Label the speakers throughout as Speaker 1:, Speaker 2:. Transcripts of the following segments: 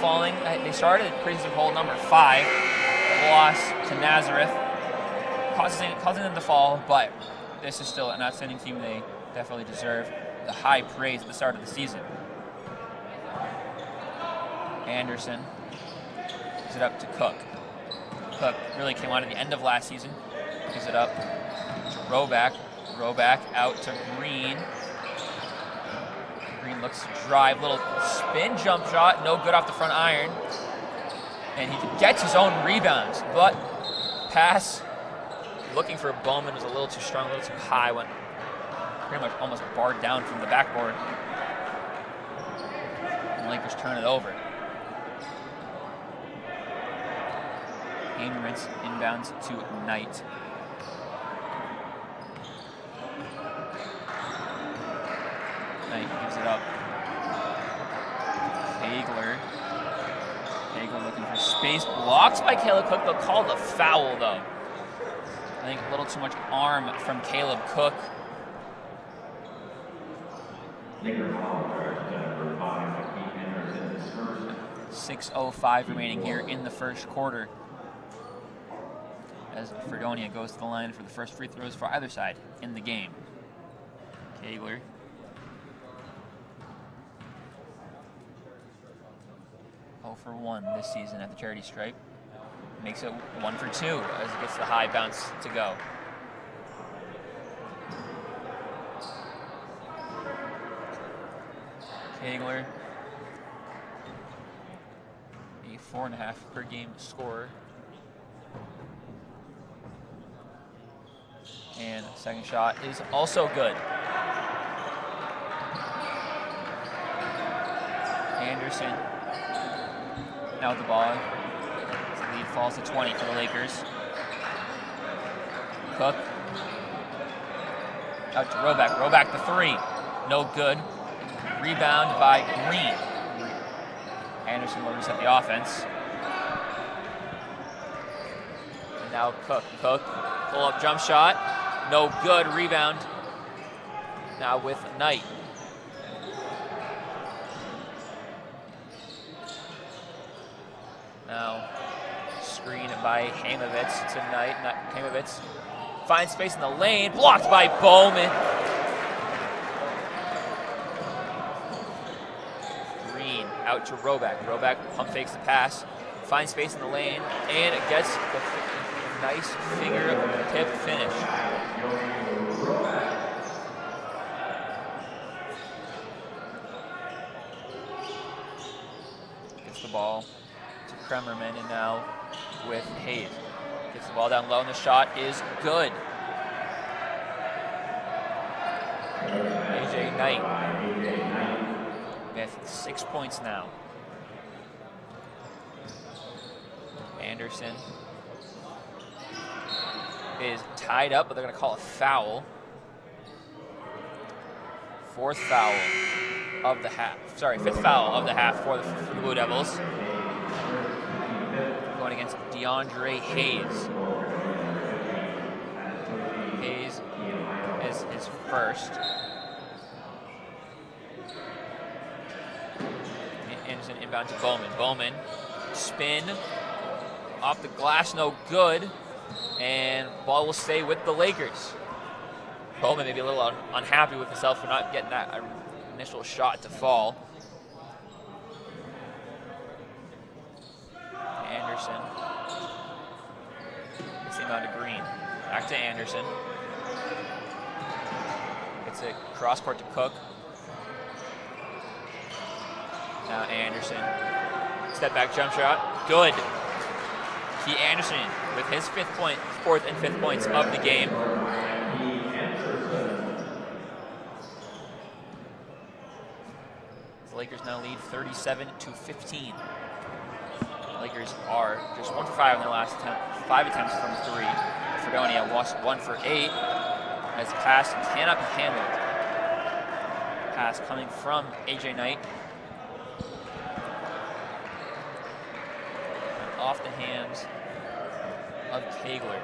Speaker 1: falling. They started preseason poll number 5, loss to Nazareth, causing them to fall, but this is still an outstanding team. They definitely deserve the high praise at the start of the season. Anderson gives it up to Cook. Cook really came on at the end of last season. Gives it up to Roback. Roback out to Green. Green looks to drive, little spin jump shot, no good off the front iron. And he gets his own rebounds, but pass looking for Bowman was a little too strong, a little too high, went pretty much almost barred down from the backboard. And the Lakers turn it over. Heinrichs inbounds to Knight. Knight gives it up. Hagler. Hagler looking for space. Blocks by Caleb Cook. They'll call the foul, though. I think a little too much arm from Caleb Cook. 6:05 remaining here in the first quarter, as Fredonia goes to the line for the first free throws for either side in the game. Kegler. For 1 this season at the charity stripe. Makes it 1 for 2 as it gets the high bounce to go. Kegler, a 4.5 per game scorer. And second shot is also good. Anderson now with the ball. The lead falls to 20 for the Lakers. Cook out to Roback. Roback the 3. No good. Rebound by Green. Anderson will reset the offense. And now Cook. Cook, pull-up jump shot. No good. Rebound. Now with Knight. Now screen by Hamovitz to Knight. Hamovitz finds space in the lane. Blocked by Bowman. Green out to Roback. Roback pump fakes the pass. Finds space in the lane. And it gets the nice finger tip finish. Gets the ball to Kremerman, and now with Hayes. Gets the ball down low, and the shot is good. AJ Knight with 6 points now. Anderson is tied up, but they're going to call a foul. 4th foul of the half. Sorry, 5th foul of the half for the Blue Devils. Going against DeAndre Hayes. Hayes is his first. Anderson inbound to Bowman. Bowman, spin, off the glass, no good. And ball will stay with the Lakers. Bowman may be a little unhappy with himself for not getting that initial shot to fall. Anderson. It's the amount of Green. Back to Anderson. It's a cross court to Cook. Now Anderson. Step back jump shot. Good. Key Anderson with his 4th and 5th points of the game. The Lakers now lead 37-15. The Lakers are just 1 for 5 in their last 5 attempts from 3. Fredonia lost 1 for 8 as the pass cannot be handled. Pass coming from AJ Knight. And off the hands of Kegler.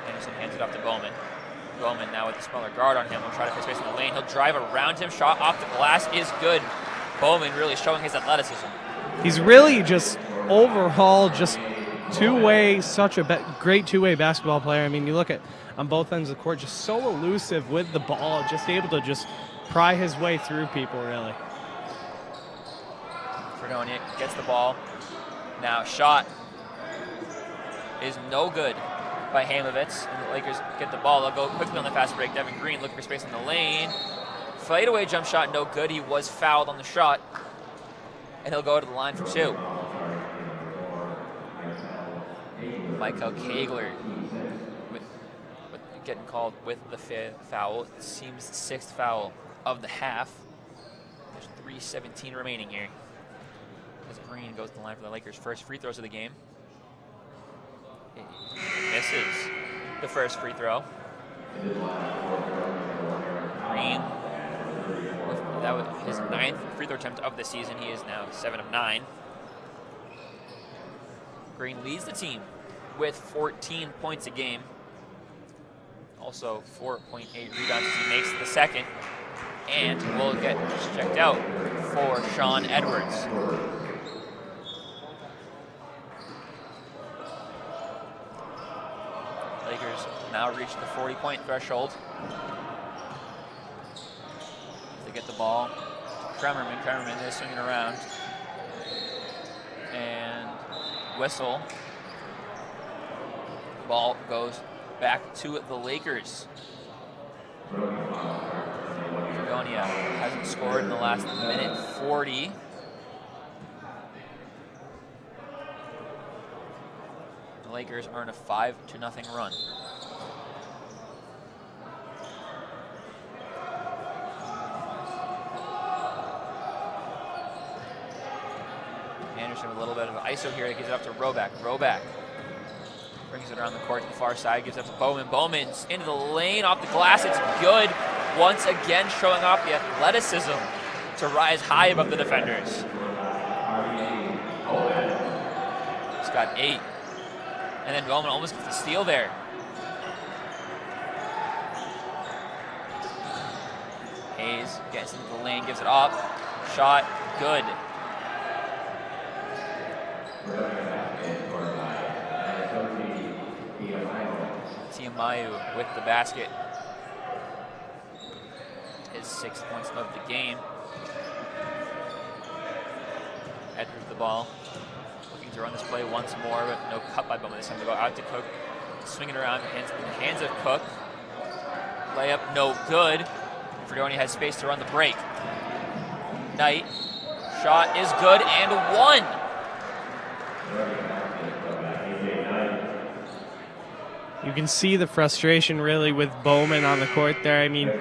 Speaker 1: Anderson hands it off to Bowman. Bowman now with the smaller guard on him. Will try to face space in the lane. He'll drive around him. Shot off the glass is good. Bowman really showing his athleticism.
Speaker 2: He's really just overall just two-way, such a great two-way basketball player. I mean, you look at on both ends of the court, just so elusive with the ball, just able to just pry his way through people, really.
Speaker 1: Fredonia gets the ball. Now shot is no good by Hamovitz, and the Lakers get the ball. They'll go quickly on the fast break. Devin Green looking for space in the lane. Fadeaway jump shot, no good. He was fouled on the shot, and he'll go to the line for two. Michael Kagler getting called with the foul. It seems the sixth foul of the half. There's 3:17 remaining here. As Green goes to the line for the Lakers' first free throws of the game. He misses the first free throw. Green, that was his 9th free throw attempt of the season. He is now 7 of 9. Green leads the team with 14 points a game. Also 4.8 rebounds as he makes the second. And will get checked out for Sean Edwards. Lakers now reach the 40-point threshold. They get the ball to Kremerman. Kremerman is swinging around. And whistle. Ball goes back to the Lakers. Fredonia hasn't scored in the last minute 40. The Lakers are in a 5-0 run. Anderson with a little bit of ISO here. He gives it up to Roback. Roback brings it around the court to the far side, gives it up to Bowman. Bowman's into the lane, off the glass, it's good. Once again showing off the athleticism to rise high above the defenders. He's got 8. And then Bowman almost gets the steal there. Hayes gets into the lane, gives it up. Shot, good. Tiamayu with the basket. His 6 points of the game. Edwards the ball. Looking to run this play once more, but no cut by Bowman. This time to go out to Cook. Swing it around in the hands of Cook. Layup no good. Fredonia has space to run the break. Knight. Shot is good and 1.
Speaker 2: You can see the frustration really with Bowman on the court there. I mean,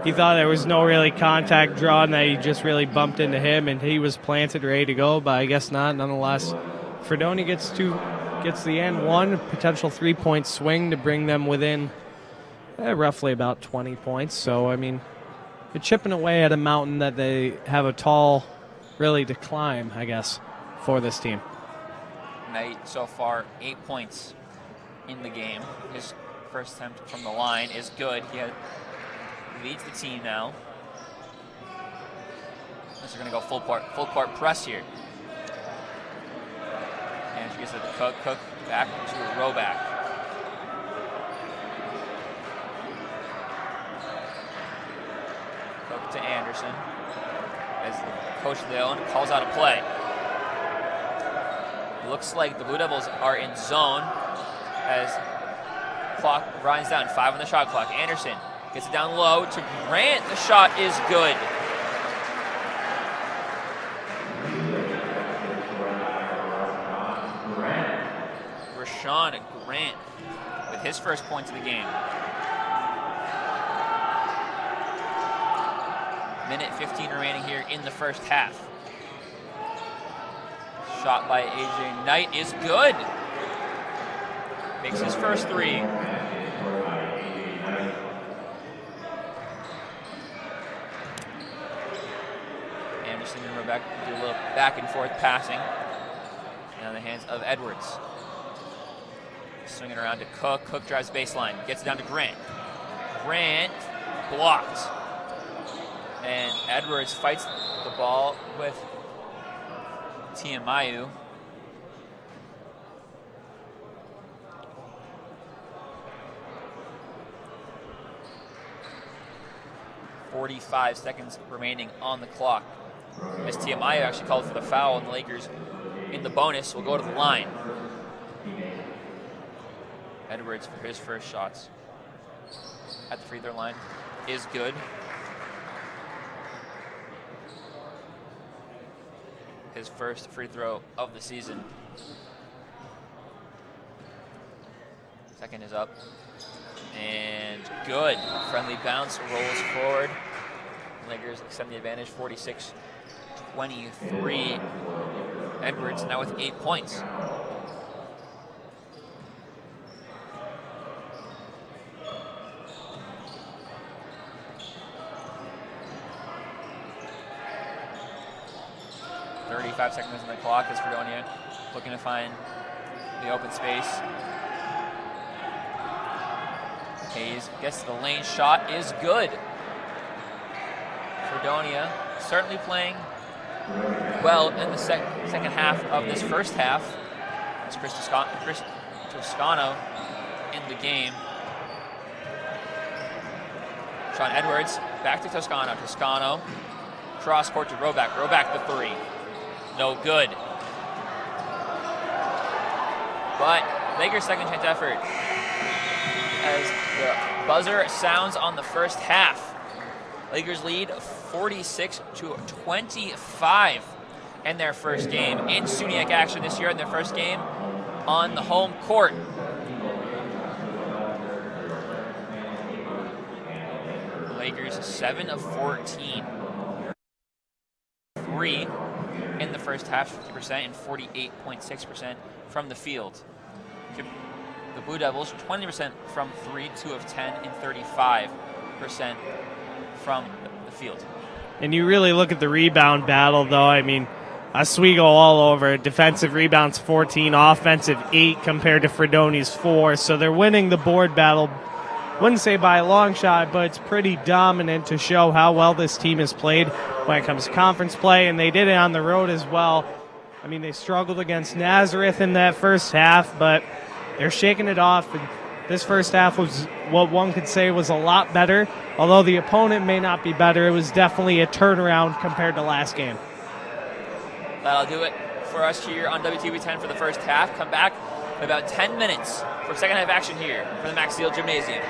Speaker 2: he thought there was no really contact drawn, that he just really bumped into him and he was planted ready to go, but I guess not. Nonetheless, Fredonia gets the end one, potential 3-point swing to bring them within roughly about 20 points. So, I mean, you're chipping away at a mountain that they have a tall, really, to climb, I guess, for this team.
Speaker 1: Knight so far 8 points in the game. His first attempt from the line is good. He leads the team now. They're going to go full court press here. And she gets it to Cook. Cook back to Roback. Cook to Anderson. As the coach of the own calls out a play. Looks like the Blue Devils are in zone as clock grinds down. 5 on the shot clock. Anderson gets it down low to Grant. The shot is good. Rashawn Grant with his first points of the game. Minute 15 remaining here in the first half. Shot by AJ Knight is good. Makes his first 3. Anderson and Rebecca do a little back and forth passing. Now in the hands of Edwards. Swinging around to Cook. Cook drives baseline. Gets it down to Grant. Grant blocked. And Edwards fights the ball with Tiamayu. .45 seconds remaining on the clock. As Tiamayu actually called for the foul, and the Lakers in the bonus will go to the line. Edwards for his first shots at the free throw line is good. His first free throw of the season. Second is up. And good. Friendly bounce, rolls forward. Lakers extend the advantage, 46-23. Edwards now with 8 points. .35 seconds on the clock as Fredonia looking to find the open space. Hayes gets to the lane, shot is good. Fredonia certainly playing well in the second half of this first half. It's Chris Toscano in the game. Sean Edwards back to Toscano. Toscano cross court to Roback. Roback the three. No good. But Lakers' second chance effort as the buzzer sounds on the first half. Lakers lead 46-25 in their first game in SUNY action this year, in their first game on the home court. Lakers 7 of 14. 3 in the first half, 50%, and 48.6% from the field. The Blue Devils 20% from 3, 2 of 10, and 35% from the field.
Speaker 2: And you really look at the rebound battle, though. I mean, Oswego all over. Defensive rebounds 14, offensive 8 compared to Fredonia's 4. So they're winning the board battle. Wouldn't say by a long shot, but it's pretty dominant to show how well this team has played when it comes to conference play, and they did it on the road as well. I mean, they struggled against Nazareth in that first half, but they're shaking it off. And this first half was what one could say was a lot better. Although the opponent may not be better, it was definitely a turnaround compared to last game.
Speaker 1: That'll do it for us here on WTV 10 for the first half. Come back in about 10 minutes for second half action here from the Max Steel Gymnasium.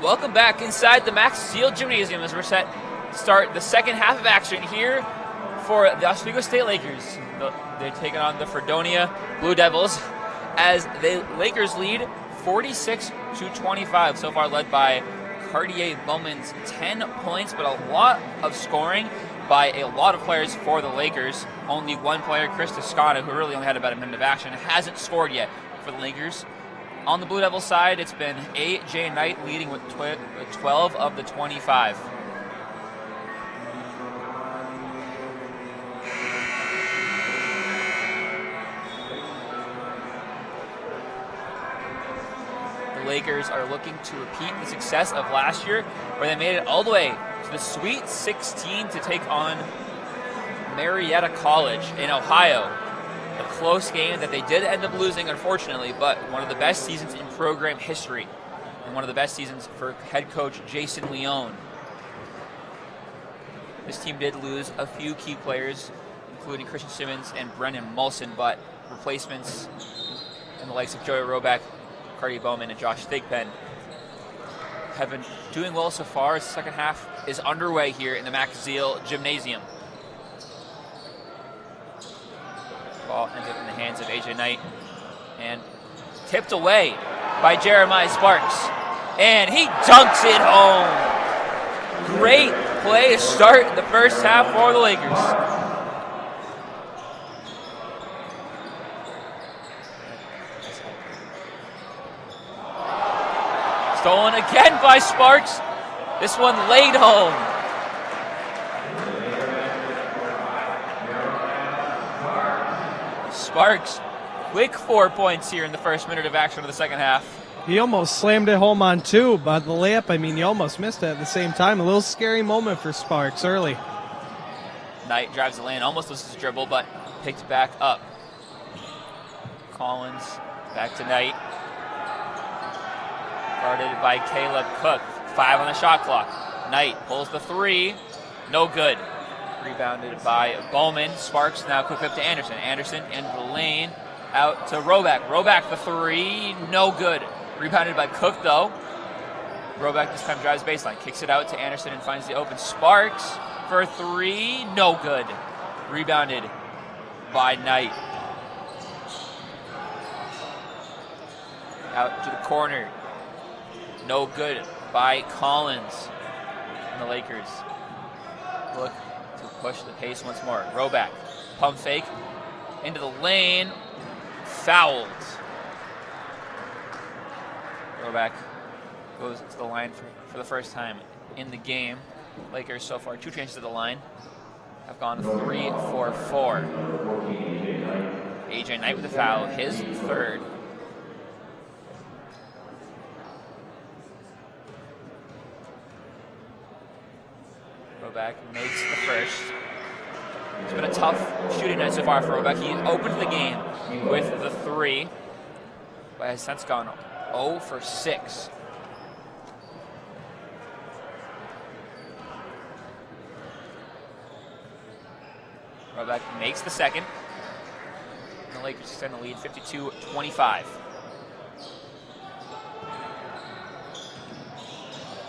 Speaker 1: Welcome back inside the Max Seal Gymnasium as we're set to start the second half of action here for the Oswego State Lakers. They're taking on the Fredonia Blue Devils as the Lakers lead 46-25, so far led by Cartier Bowman's 10 points, but a lot of scoring by a lot of players for the Lakers. Only one player, Chris Toscano, who really only had about a minute of action, hasn't scored yet for the Lakers. On the Blue Devils side, it's been A.J. Knight leading with 12 of the 25. The Lakers are looking to repeat the success of last year, where they made it all the way to the Sweet 16 to take on Marietta College in Ohio. A close game that they did end up losing, unfortunately, but one of the best seasons in program history and one of the best seasons for head coach Jason Leone. This team did lose a few key players, including Christian Simmons and Brendan Mulson, but replacements in the likes of Joey Roback, Cartier Bowman, and Josh Thigpen have been doing well so far as the second half is underway here in the Max Seal Gymnasium. Ball ends up in the hands of A.J. Knight and tipped away by Jeremiah Sparks. And he dunks it home. Great play to start the first half for the Lakers. Stolen again by Sparks. This one laid home. Sparks, quick 4 points here in the first minute of action of the second half.
Speaker 2: He almost slammed it home on two, but the layup, I mean, he almost missed it at the same time. A little scary moment for Sparks early.
Speaker 1: Knight drives the lane, almost loses his dribble, but picked back up. Collins back to Knight. Guarded by Caleb Cook. 5 on the shot clock. Knight pulls the three. No good. Rebounded by Bowman. Sparks now quick up to Anderson. Anderson into the lane. Out to Roback. Roback the three. No good. Rebounded by Cook though. Roback this time drives baseline. Kicks it out to Anderson and finds the open Sparks for three. No good. Rebounded by Knight. Out to the corner. No good by Collins. And the Lakers look to push the pace once more. Roback, pump fake, into the lane, fouled. Roback goes to the line for the first time in the game. Lakers so far 2 chances to the line. Have gone 3 for 4. A.J. Knight with a foul, his third. Roback makes the first. It's been a tough shooting night so far for Roback. He opened the game with the three, but has since gone 0 for 6. Roback makes the second. And the Lakers extend the lead 52-25.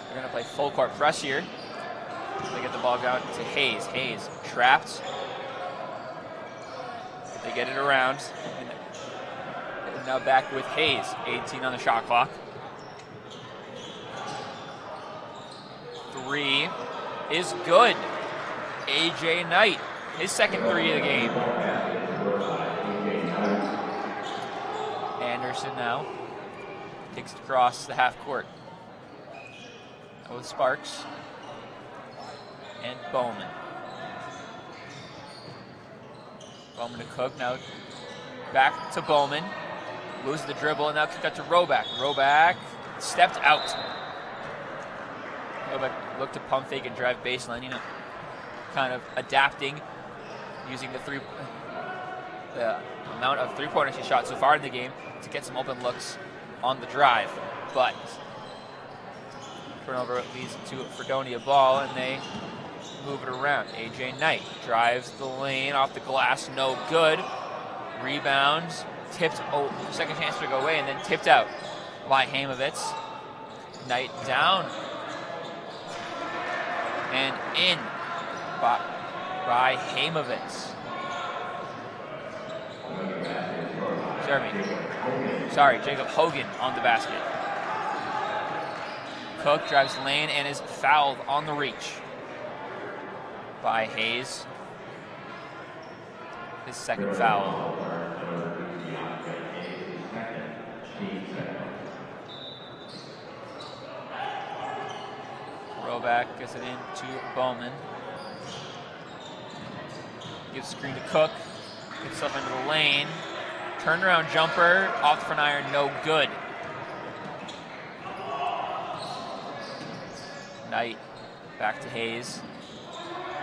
Speaker 1: They're going to play full court press here. They get the ball down to Hayes. Hayes trapped. They get it around. And now back with Hayes. 18 on the shot clock. 3 is good. A.J. Knight, his second 3 of the game. Anderson now takes it across the half court. With Sparks and Bowman. Bowman to Cook, now back to Bowman. Loses the dribble and now kicked out to Roback. Roback stepped out. Roback looked to pump fake and drive baseline, kind of adapting, using the amount of three-pointers he shot so far in the game to get some open looks on the drive. But turnover leads to Fredonia ball, and they move it around. A.J. Knight drives the lane off the glass, no good. Rebounds, tipped, second chance to go away, and then tipped out by Hamovitz. Knight down. And in by Hamovitz. Jacob Hogan on the basket. Cook drives the lane and is fouled on the reach by Hayes. His second foul. Roback gets it in to Bowman. Gives screen to Cook. Gets himself into the lane. Turnaround jumper off the front iron, no good. Knight back to Hayes.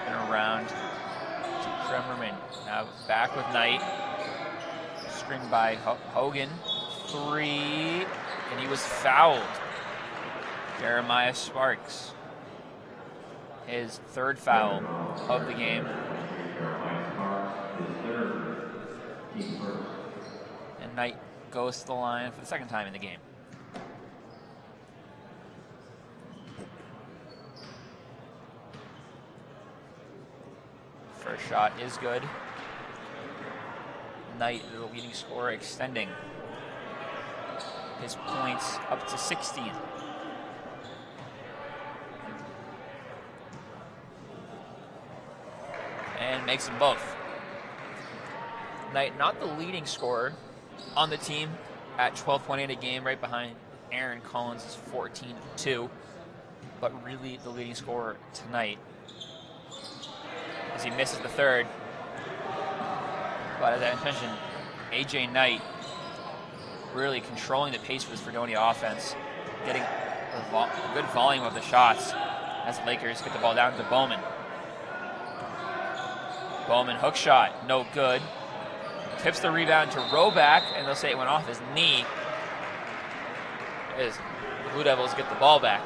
Speaker 1: And around to Kremerman. Now back with Knight. Screened by Hogan. 3. And he was fouled. Jeremiah Sparks. His third foul of the game. And Knight goes to the line for the second time in the game. First shot is good. Knight, the leading scorer, extending his points up to 16. And makes them both. Knight, not the leading scorer on the team at 12.8 a game, right behind Aaron Collins is 14-2, but really the leading scorer tonight as he misses the third. But as I mentioned, AJ Knight really controlling the pace for this Fredonia offense, getting a good volume of the shots as the Lakers get the ball down to Bowman. Bowman hook shot, no good. Tips the rebound to Roback, and they'll say it went off his knee. As the Blue Devils get the ball back.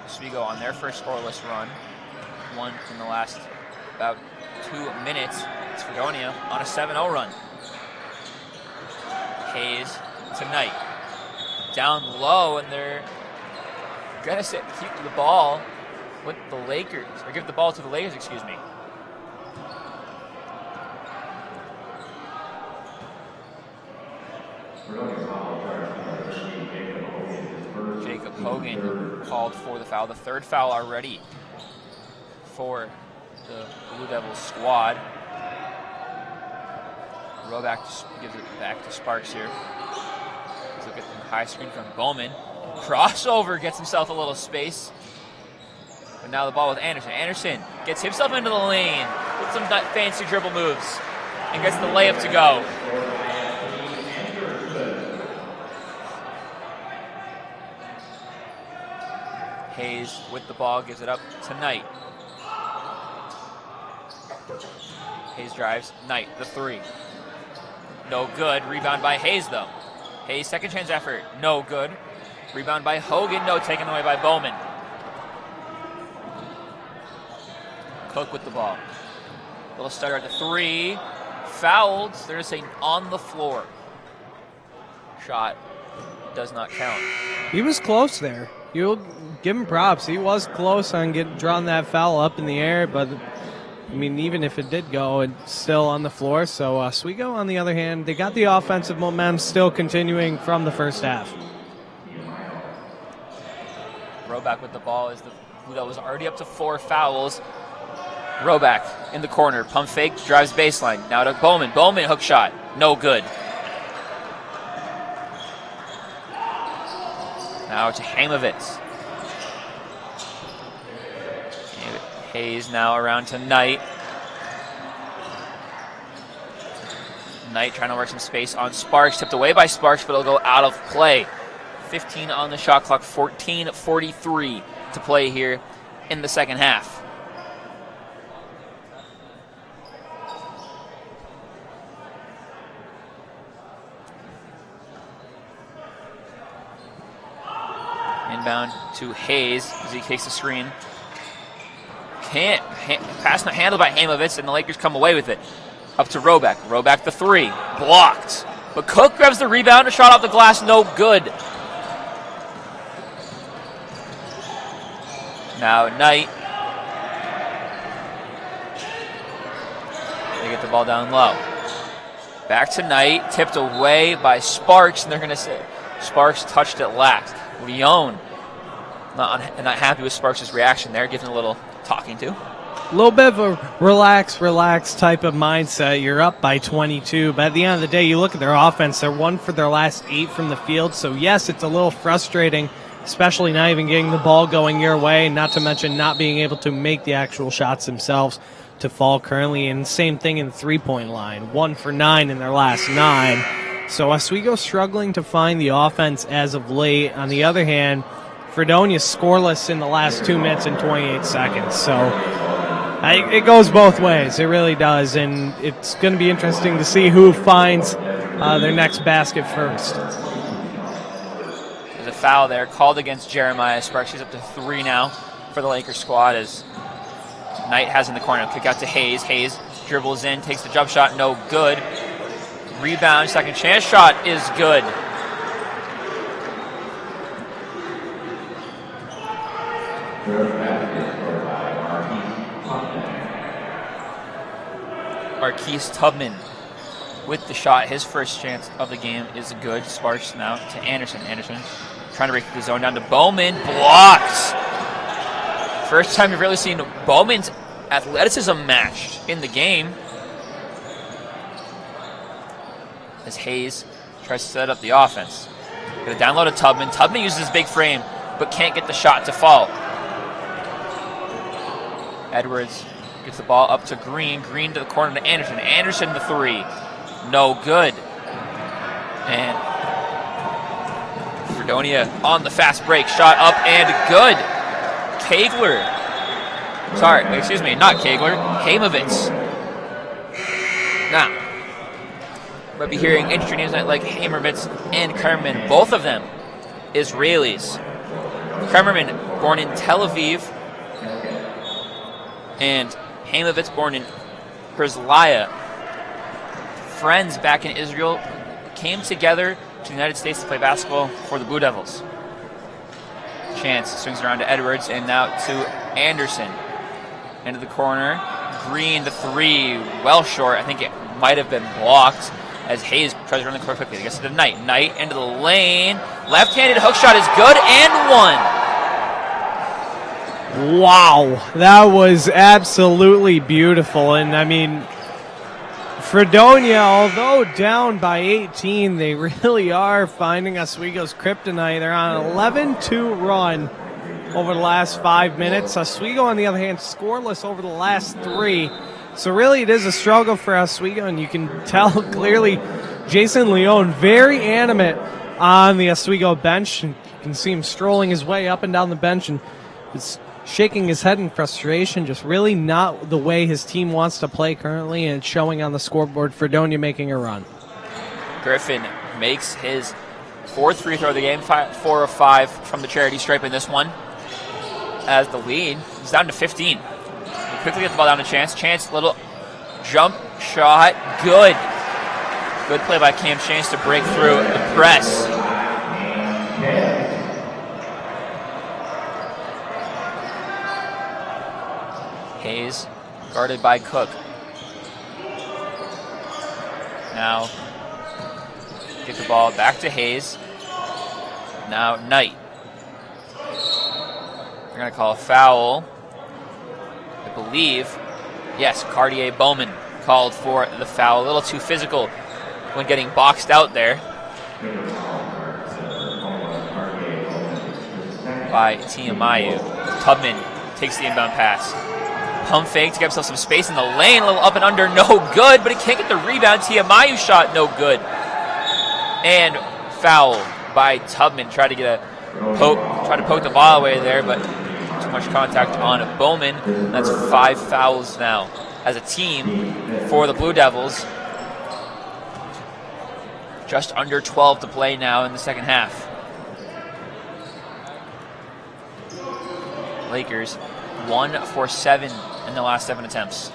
Speaker 1: Oswego on their first scoreless run. One in the last about 2 minutes. It's Fredonia on a 7-0 run. Hayes to Knight. Down low, and they're gonna keep the ball with the Lakers, or give the ball to the Lakers, excuse me. Jacob Hogan called for the foul, the third foul already for the Blue Devils squad. Roback gives it back to Sparks here. Let's look at the high screen from Bowman. Crossover, gets himself a little space. But now the ball with Anderson. Anderson gets himself into the lane with some fancy dribble moves and gets the layup to go. Hayes with the ball, gives it up to Knight. Hayes drives, Knight, the 3. No good, rebound by Hayes though. Hayes, second chance effort, no good. Rebound by Hogan, no, taken away by Bowman. Cook with the ball. Little stutter at the 3. Fouled, they're saying on the floor. Shot does not count.
Speaker 2: He was close there. You'll give him props. He was close on drawing that foul up in the air, but I mean, even if it did go, it's still on the floor. So Oswego, on the other hand, they got the offensive momentum still continuing from the first half.
Speaker 1: Roback with the ball is the Blue Devils already up to 4 fouls. Roback in the corner, pump fake, drives baseline. Now to Bowman. Bowman hook shot, no good. Now to Hamovitz. Hayes now around to Knight. Knight trying to work some space on Sparks. Tipped away by Sparks, but it'll go out of play. 15 on the shot clock, 14:43 to play here in the second half. Inbound to Hayes as he takes the screen. Pass not handled by Hamovitz, and the Lakers come away with it. Up to Roback. Roback the three. Blocked. But Cook grabs the rebound. A shot off the glass. No good. Now Knight. They get the ball down low. Back to Knight. Tipped away by Sparks. And they're going to say Sparks touched it last. Leone not happy with Sparks' reaction there. Giving a little talking to.
Speaker 2: A little bit of a relax type of mindset. You're up by 22, but at the end of the day, you look at their offense. They're 1 for their last 8 from the field. So, yes, it's a little frustrating, especially not even getting the ball going your way, not to mention not being able to make the actual shots themselves to fall currently. And same thing in the three-point line, 1 for 9 in their last 9. So Oswego struggling to find the offense as of late. On the other hand, Fredonia scoreless in the last 2 minutes and 28 seconds. So it goes both ways. It really does. And it's going to be interesting to see who finds their next basket first.
Speaker 1: There's a foul there called against Jeremiah Sparks. He's up to 3 now for the Lakers squad as Knight has in the corner. Kick out to Hayes. Hayes dribbles in, takes the jump shot. No good. Rebound, second chance shot is good. Marquise Tubman with the shot. His first chance of the game is good. Sparks now to Anderson. Anderson trying to break the zone down to Bowman. Blocks. First time we've really seen Bowman's athleticism matched in the game. As Hayes tries to set up the offense. Gonna download to Tubman. Tubman uses his big frame, but can't get the shot to fall. Edwards gets the ball up to Green. Green to the corner to Anderson. Anderson the three. No good. And Fredonia on the fast break. Shot up and good. Kegler. Sorry, excuse me, not Kegler. Hamovitz. Now, we'll be hearing interesting names like Hamovitz and Kerman. Both of them Israelis. Kerman born in Tel Aviv. And Hamovitz born in Herzliya. Friends back in Israel came together to the United States to play basketball for the Blue Devils. Chance swings around to Edwards and now to Anderson. Into the corner. Green, the three, well short. I think it might have been blocked as Hayes tries to run the court quickly. I guess to Knight. Knight into the lane. Left-handed hook shot is good and one.
Speaker 2: Wow, that was absolutely beautiful. And I mean, Fredonia, although down by 18, they really are finding Oswego's kryptonite. They're on an 11-2 run over the last 5 minutes. Oswego, on the other hand, scoreless over the last 3. So really it is a struggle for Oswego, and you can tell clearly Jason Leone very animate on the Oswego bench. And you can see him strolling his way up and down the bench and it's shaking his head in frustration, just really not the way his team wants to play currently, and it's showing on the scoreboard. Fredonia making a run.
Speaker 1: Griffin makes his 4th free throw of the game, 4 of 5 from the charity stripe in this one. As the lead is down to 15. We quickly get the ball down to Chance. Chance, little jump shot, good. Good play by Cam Chance to break through the press. Hayes guarded by Cook. Now get the ball back to Hayes. Now Knight. They're going to call a foul. I believe, yes, Cartier Bowman called for the foul. A little too physical when getting boxed out there by Tiamayu. Tubman takes the inbound pass. Pump fake to get himself some space in the lane. A little up and under, no good, but he can't get the rebound. Tiamayu shot, no good. And foul by Tubman. Tried to poke the ball away there, but too much contact on Bowman. That's 5 fouls now as a team for the Blue Devils. Just under 12 to play now in the second half. Lakers 1 for 7 in the last 7 attempts.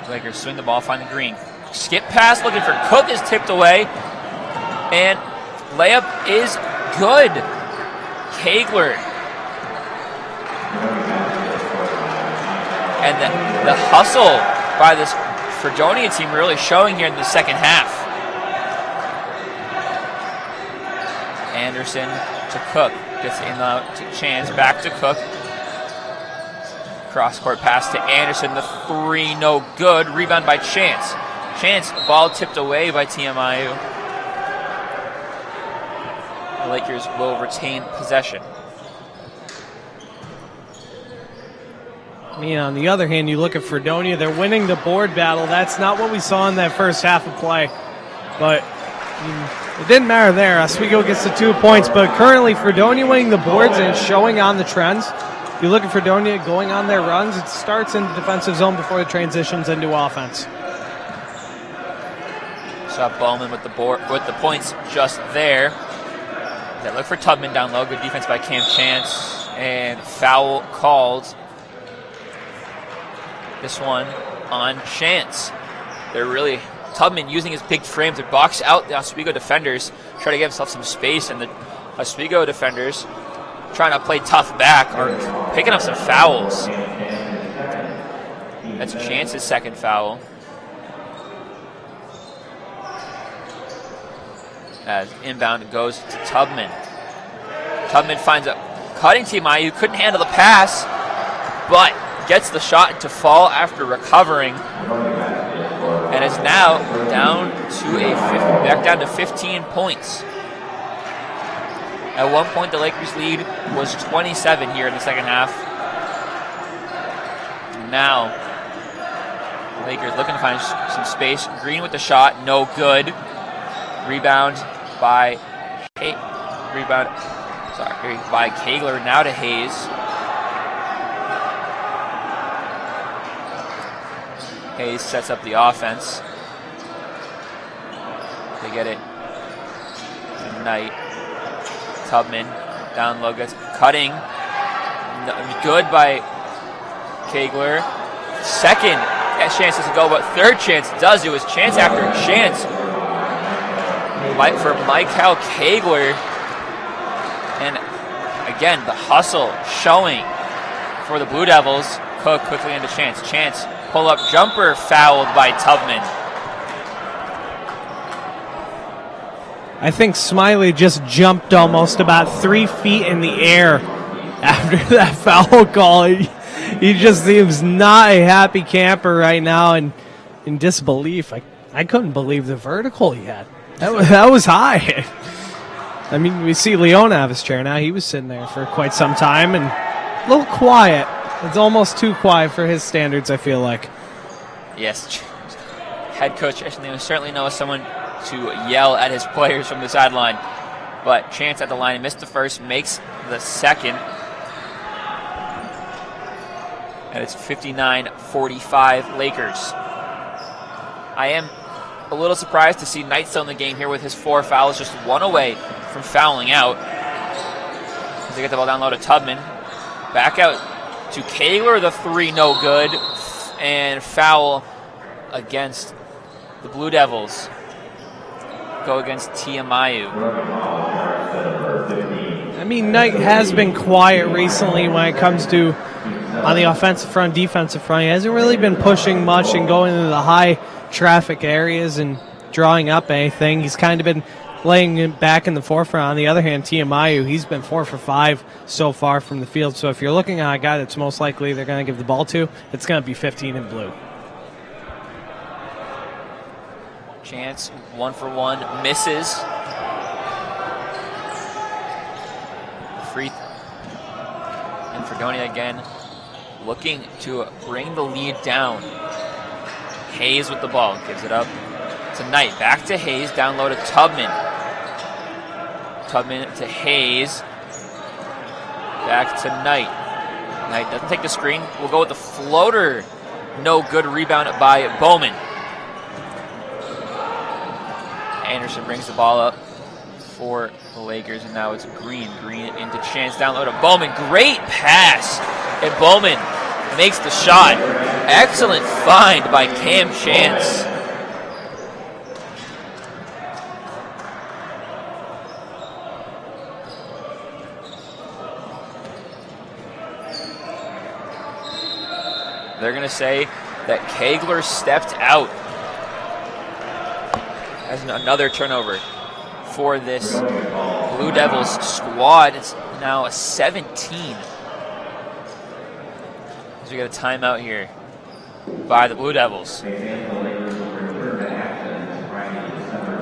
Speaker 1: Lakers swing the ball, find the green. Skip pass, looking for Cook, is tipped away. And layup is good. Kegler. And the hustle by this Fredonia team really showing here in the second half. Anderson to Cook. Gets in to Chance. Back to Cook. Cross-court pass to Anderson. The three, no good. Rebound by Chance. Chance, ball tipped away by TMIU. The Lakers will retain possession.
Speaker 2: I mean, on the other hand, you look at Fredonia, they're winning the board battle. That's not what we saw in that first half of play. But it didn't matter there. Oswego gets the 2 points, but currently Fredonia winning the boards and it's showing on the trends. You look at Fredonia going on their runs, it starts in the defensive zone before it transitions into offense.
Speaker 1: Saw Bowman with the points just there. They look for Tubman down low. Good defense by Cam Chance. And foul called. This one on Chance. They're really, Tubman using his big frame to box out the Oswego defenders, try to give himself some space, and the Oswego defenders trying to play tough back are picking up some fouls. That's Chance's second foul. As inbound goes to Tubman. Tubman finds a cutting TMIU, couldn't handle the pass, but gets the shot to fall after recovering, and is now back down to 15 points. At one point, the Lakers' lead was 27 here in the second half. Now, Lakers looking to find some space. Green with the shot, no good. Rebound by Kegler, now to Hayes. Hayes sets up the offense. They get it tonight. Tubman down low, gets cutting. Good by Kegler. Second chance doesn't go, but third chance does. It was chance after chance for Michael Kegler. And again, the hustle showing for the Blue Devils. Cook quickly into Chance. Chance, pull-up jumper fouled by Tubman.
Speaker 2: I think Smiley just jumped almost about 3 feet in the air after that foul call. He just seems not a happy camper right now, and in disbelief. I couldn't believe the vertical he had. That was high. I mean, we see Leon have his chair now. He was sitting there for quite some time and a little quiet. It's almost too quiet for his standards, I feel like.
Speaker 1: Yes, head coach certainly knows someone to yell at his players from the sideline. But Chance at the line, missed the first, makes the second. And it's 59-45 Lakers. I am a little surprised to see Knight still in the game here with his 4 fouls, just 1 away from fouling out. As they get the ball down low to Tubman. Back out to Kegler, the 3, no good. And foul against the Blue Devils. Go against TMIU.
Speaker 2: I mean, Knight has been quiet recently when it comes to on the offensive front, defensive front. He hasn't really been pushing much and going into the high traffic areas and drawing up anything. He's kind of been laying it back in the forefront. On the other hand, TMIU, he's been 4 for 5 so far from the field. So if you're looking at a guy that's most likely they're going to give the ball to, it's going to be 15 in blue.
Speaker 1: Chance, 1 for 1, misses. Free. And Fredonia again looking to bring the lead down. Hayes with the ball, gives it up to Knight. Back to Hayes, down low to Tubman. Tubman to Hayes. Back to Knight. Knight doesn't take the screen. We'll go with the floater. No good, rebound by Bowman. Anderson brings the ball up for the Lakers, and now it's Green. Green into Chance, down low to Bowman. Great pass, and Bowman makes the shot. Excellent find by Cam Chance. They're going to say that Kegler stepped out. As another turnover for this Blue Devils squad. It's now a 17. So we got a timeout here by the Blue Devils.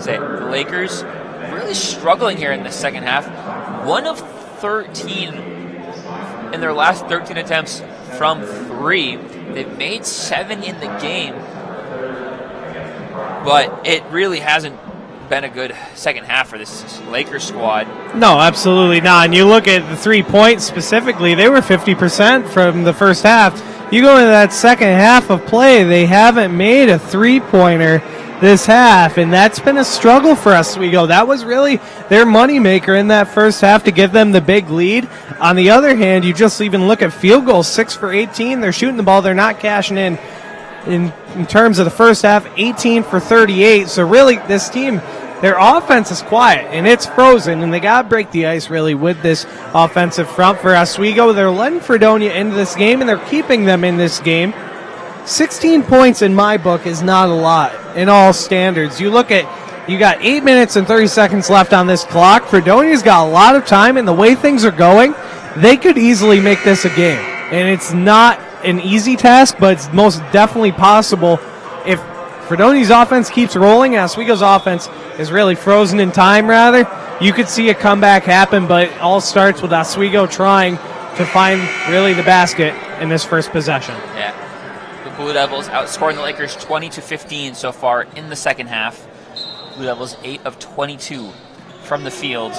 Speaker 1: Say the Lakers really struggling here in the second half. 1 of 13 in their last 13 attempts from 3. They've made 7 in the game, but it really hasn't been a good second half for this Lakers squad.
Speaker 2: No, absolutely not. And you look at the 3 points specifically, they were 50% from the first half. You go into that second half of play, they haven't made a 3-pointer this half, and that's been a struggle for Oswego. That was really their moneymaker in that first half to give them the big lead. On the other hand, you just even look at field goals, 6 for 18. They're shooting the ball. They're not cashing in terms of the first half, 18 for 38. So really, this team, their offense is quiet, and it's frozen, and they got to break the ice really with this offensive front for Oswego. They're letting Fredonia into this game, and they're keeping them in this game. 16 points in my book is not a lot in all standards. You look at, you got 8 minutes and 30 seconds left on this clock. Fredonia's got a lot of time, and the way things are going, they could easily make this a game. And it's not an easy task, but it's most definitely possible if Fredonia's offense keeps rolling. Oswego's offense is really frozen in time, rather. You could see a comeback happen, but it all starts with Oswego trying to find really the basket in this first possession.
Speaker 1: Yeah. Blue Devils outscoring the Lakers 20-15 so far in the second half. Blue Devils 8 of 22 from the field.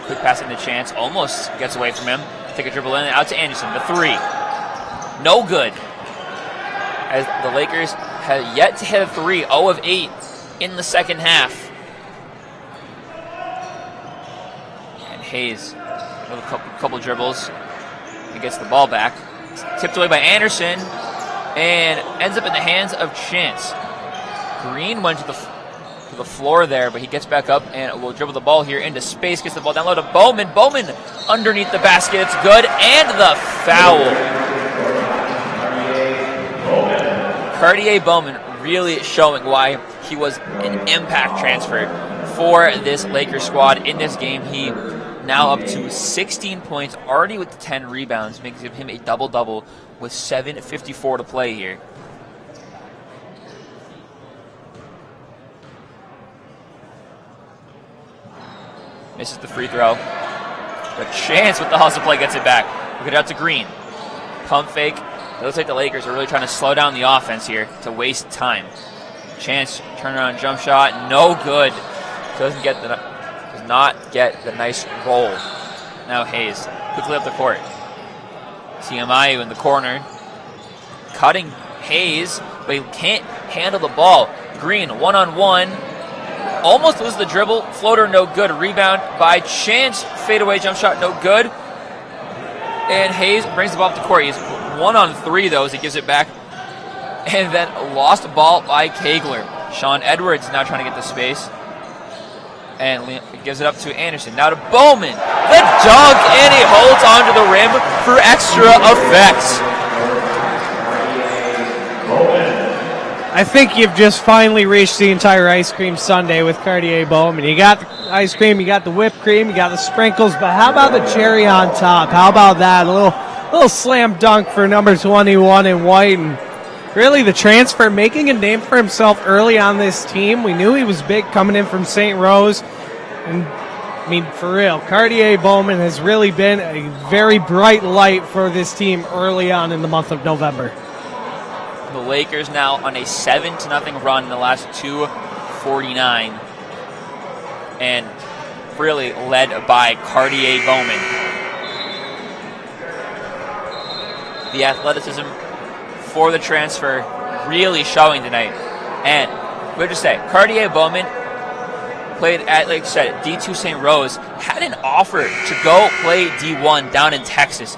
Speaker 1: Quick pass into Chance, almost gets away from him. Take a dribble in, out to Anderson, the 3. No good. As the Lakers have yet to hit a 3, 0 of 8 in the second half. And Hayes, a couple dribbles. He gets the ball back. It's tipped away by Anderson and ends up in the hands of Chance. Green went to the floor there, but he gets back up and will dribble the ball here into space. Gets the ball down low to Bowman. Bowman underneath the basket. It's good. And the foul. Cartier Bowman really showing why he was an impact transfer for this Lakers squad in this game. He now up to 16 points, already with 10 rebounds, makes him a double-double with 7:54 to play here. Misses the free throw. But Chance with the hustle play gets it back. We'll get it out to Green. Pump fake. It looks like the Lakers are really trying to slow down the offense here to waste time. Chance turnaround jump shot, no good. Does not get the nice roll. Now Hayes quickly up the court. Tiamayu in the corner. Cutting Hayes, but he can't handle the ball. Green one-on-one. Almost loses the dribble. Floater no good. Rebound by Chance. Fadeaway jump shot no good. And Hayes brings the ball up the court. He's 1-on-3 though as he gives it back. And then lost ball by Kegler. Sean Edwards now trying to get the space. And gives it up to Anderson. Now to Bowman. The dunk, and he holds onto the rim for extra effect.
Speaker 2: I think you've just finally reached the entire ice cream sundae with Cartier Bowman. You got the ice cream, you got the whipped cream, you got the sprinkles, but how about the cherry on top? How about that? A little slam dunk for number 21 in white. And really the transfer, making a name for himself early on this team. We knew he was big coming in from St. Rose. And, I mean, for real, Cartier Bowman has really been a very bright light for this team early on in the month of November.
Speaker 1: The Lakers now on a 7-0 run in the last 2:49. And really led by Cartier Bowman. The athleticism for the transfer really showing tonight. And we'll just say, Cartier Bowman played at, like I said, D2 St. Rose, had an offer to go play D1 down in Texas.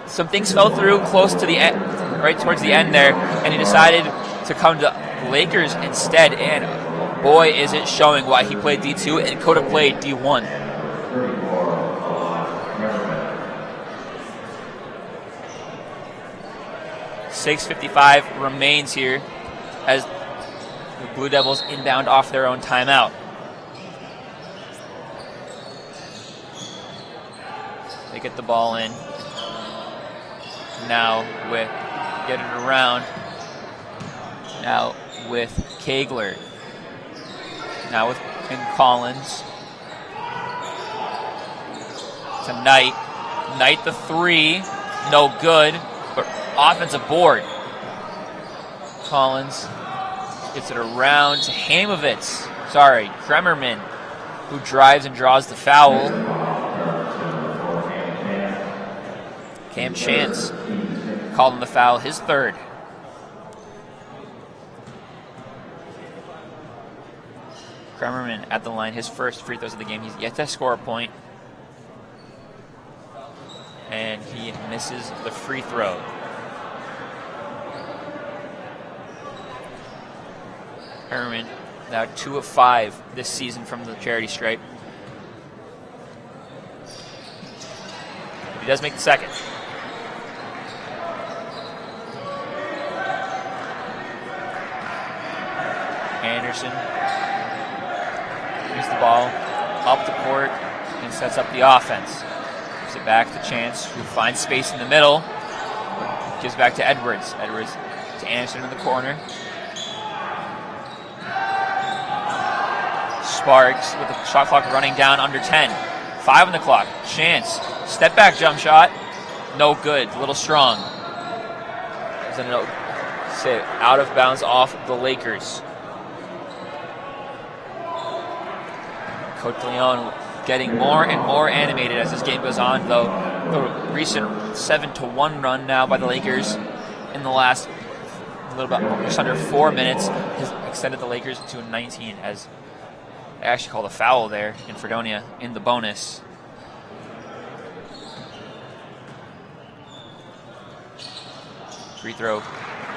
Speaker 1: some things fell through close to the end, right towards the end there, and he decided to come to Lakers instead. And boy, is it showing why he played D2 and could have played D1. .6:55 remains here as the Blue Devils inbound off their own timeout. They get the ball in. Now with get it around. Now with Kegler. Now with Collins. To Knight. Knight the three. No good. But offensive board. Collins gets it around to Hamovitz. Sorry, Kremerman, who drives and draws the foul. Cam Chance called him the foul, his third. Kremerman at the line, his first free throws of the game. He's yet to score a point. And he misses the free throw. Kremerman now 2 of 5 this season from the charity stripe. He does make the second. Anderson moves the ball up the court and sets up the offense. Gives it back to Chance, who finds space in the middle. Gives back to Edwards. Edwards to Anderson in the corner. Sparks with the shot clock running down under 10. 5 on the clock. Chance. Step back jump shot. No good. A little strong. Out of bounds off the Lakers. Coach Leon getting more and more animated as this game goes on, though. The recent 7-1 run now by the Lakers in the last little bit just under 4 minutes has extended the Lakers to a 19 as they actually called a foul there in Fredonia in the bonus. Free throw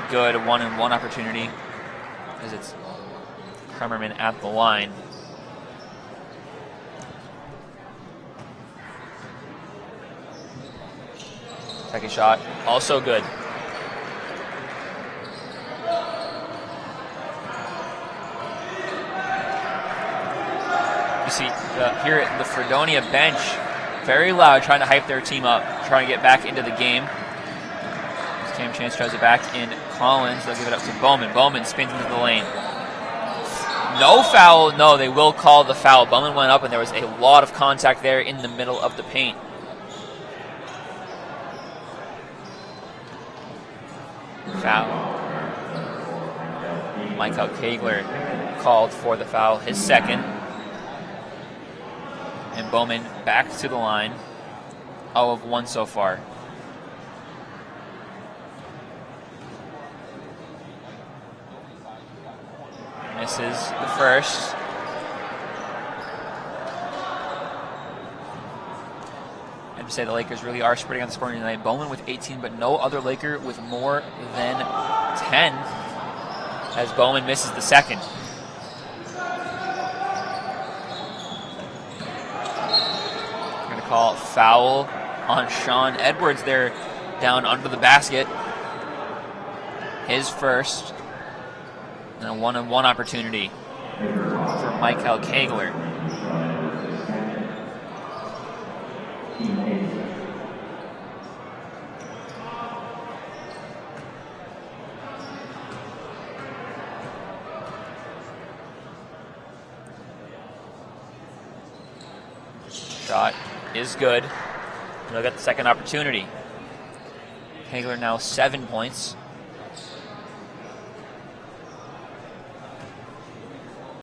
Speaker 1: good, a 1-and-1 opportunity as it's Kremerman at the line. Second shot, also good. You see here at the Fredonia bench, very loud, trying to hype their team up, trying to get back into the game. As Cam Chance tries it back in Collins, they'll give it up to Bowman. Bowman spins into the lane. No foul, no, they will call the foul. Bowman went up and there was a lot of contact there in the middle of the paint. Foul. Michael Kegler called for the foul, his second. And Bowman back to the line. 0 of 1 so far. Misses the first. To say the Lakers really are spreading out the scoring tonight. Bowman with 18, but no other Laker with more than 10 as Bowman misses the second. We're going to call a foul on Sean Edwards there down under the basket. His first. And a 1-on-1 opportunity for Michael Kegler. Shot is good. They'll get the second opportunity. Kegler now 7 points.